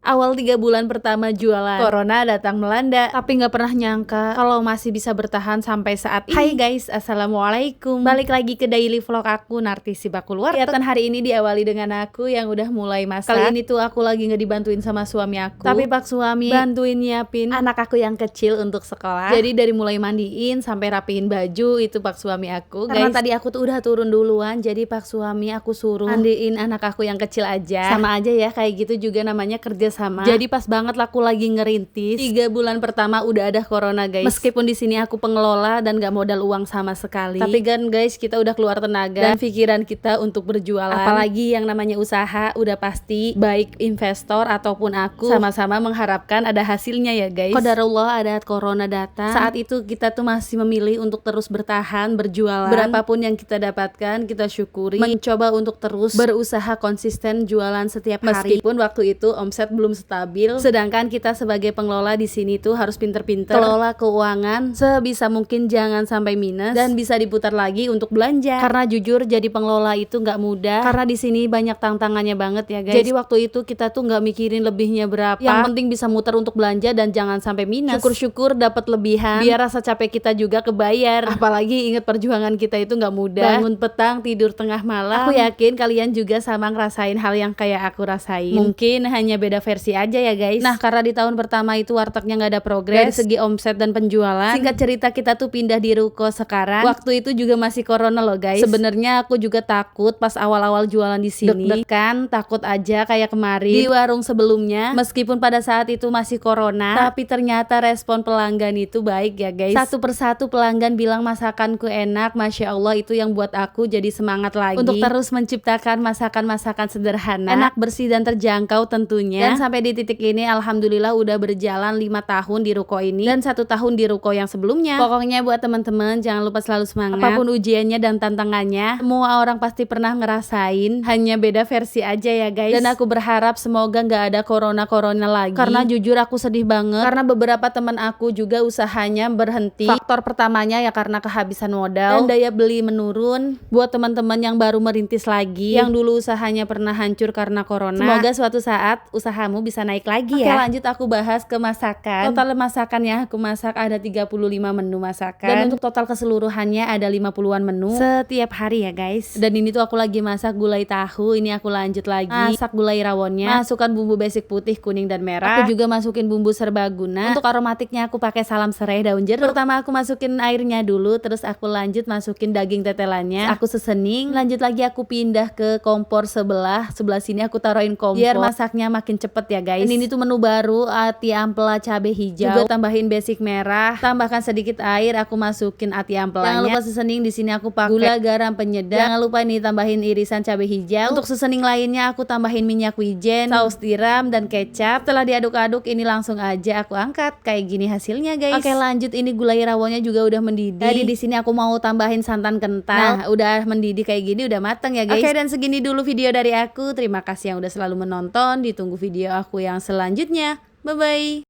Awal 3 bulan pertama jualan, corona datang melanda, tapi nggak pernah nyangka kalau masih bisa bertahan sampai saat ini. Hai guys, assalamualaikum. Balik lagi ke daily vlog aku, Nartisi Bakul Warteg. Kegiatan hari ini diawali dengan aku yang udah mulai masak. Kali ini tuh aku lagi nggak dibantuin sama suami aku, tapi pak suami bantuin nyiapin anak aku yang kecil untuk sekolah. Jadi dari mulai mandiin sampai rapiin baju itu pak suami aku. Karena tadi aku tuh udah turun duluan, jadi pak suami aku suruh mandiin anak aku yang kecil aja. Sama aja ya, kayak gitu juga namanya kerja sama. Jadi pas banget aku lagi ngerintis. 3 bulan pertama udah ada corona guys. Meskipun di sini aku pengelola dan gak modal uang sama sekali, tapi kan guys kita udah keluar tenaga dan pikiran kita untuk berjualan. Apalagi yang namanya usaha udah pasti baik investor ataupun aku sama-sama mengharapkan ada hasilnya ya guys. Qadarullah ada corona datang. Saat itu kita tuh masih memilih untuk terus bertahan berjualan. Berapapun yang kita dapatkan kita syukuri. Mencoba untuk terus berusaha konsisten jualan setiap hari. Meskipun waktu itu omset belum stabil, sedangkan kita sebagai pengelola di sini tuh harus pinter-pinter kelola keuangan sebisa mungkin, jangan sampai minus dan bisa diputar lagi untuk belanja. Karena jujur jadi pengelola itu nggak mudah, karena di sini banyak tantangannya banget ya guys. Jadi waktu itu kita tuh nggak mikirin lebihnya berapa, yang penting bisa muter untuk belanja dan jangan sampai minus. Syukur-syukur dapat lebihan biar rasa capek kita juga kebayar. Apalagi inget perjuangan kita itu nggak mudah, bangun petang tidur tengah malam. Aku yakin kalian juga sama ngerasain hal yang kayak aku rasain, mungkin hanya beda versi aja ya guys. Nah karena di tahun pertama itu wartegnya nggak ada progres dari segi omset dan penjualan. Singkat cerita kita tuh pindah di ruko sekarang. Waktu itu juga masih corona loh guys. Sebenarnya aku juga takut pas awal-awal jualan di sini. Deg-degan, takut aja kayak kemarin di warung sebelumnya. Meskipun pada saat itu masih corona, tapi ternyata respon pelanggan itu baik ya guys. Satu persatu pelanggan bilang masakanku enak. Masya Allah, itu yang buat aku jadi semangat lagi untuk terus menciptakan masakan-masakan sederhana, enak, bersih dan terjangkau tentunya. Dan sampai di titik ini alhamdulillah udah berjalan 5 tahun di ruko ini dan 1 tahun di ruko yang sebelumnya. Pokoknya buat teman-teman jangan lupa selalu semangat. Apapun ujiannya dan tantangannya, semua orang pasti pernah ngerasain, hanya beda versi aja ya guys. Dan aku berharap semoga nggak ada corona lagi, karena jujur aku sedih banget karena beberapa teman aku juga usahanya berhenti. Faktor pertamanya ya karena kehabisan modal dan daya beli menurun. Buat teman-teman yang baru merintis lagi, yang dulu usahanya pernah hancur karena corona, semoga suatu saat usahamu bisa naik lagi ya. Oke, lanjut aku bahas ke masakan. Total masakan yang aku masak ada 35 menu masakan, dan untuk total keseluruhannya ada 50-an menu setiap hari ya guys. Dan ini tuh aku lagi masak gulai tahu. Ini aku lanjut lagi masak gulai rawonnya. Masukkan bumbu basic putih, kuning dan merah. Aku juga masukin bumbu serbaguna. Untuk aromatiknya aku pakai salam serai, daun jeruk. Pertama aku masukin airnya dulu, terus aku lanjut masukin daging tetelannya. Aku sesening. Lanjut lagi aku pindah ke kompor sebelah sini aku taruhin kompor biar masaknya makin cepet ya guys. Dan ini tuh menu baru, ati ampela cabai hijau. Juga tambahin basic merah, tambahkan sedikit air, aku masukin ati ampelanya. Jangan lupa seasoning, di sini aku pakai gula, garam, penyedap. Jangan lupa nih tambahin irisan cabai hijau. Untuk seasoning lainnya aku tambahin minyak wijen, saus tiram dan kecap. Setelah diaduk-aduk ini langsung aja aku angkat. Kayak gini hasilnya guys. Oke, lanjut ini gulai rawonnya juga udah mendidih. Jadi di sini aku mau tambahin santan kental. Nah, udah mendidih kayak gini udah mateng ya guys. Oke, dan segini dulu video dari aku. Terima kasih yang udah selalu menonton. Ditunggu video aku yang selanjutnya. Bye bye.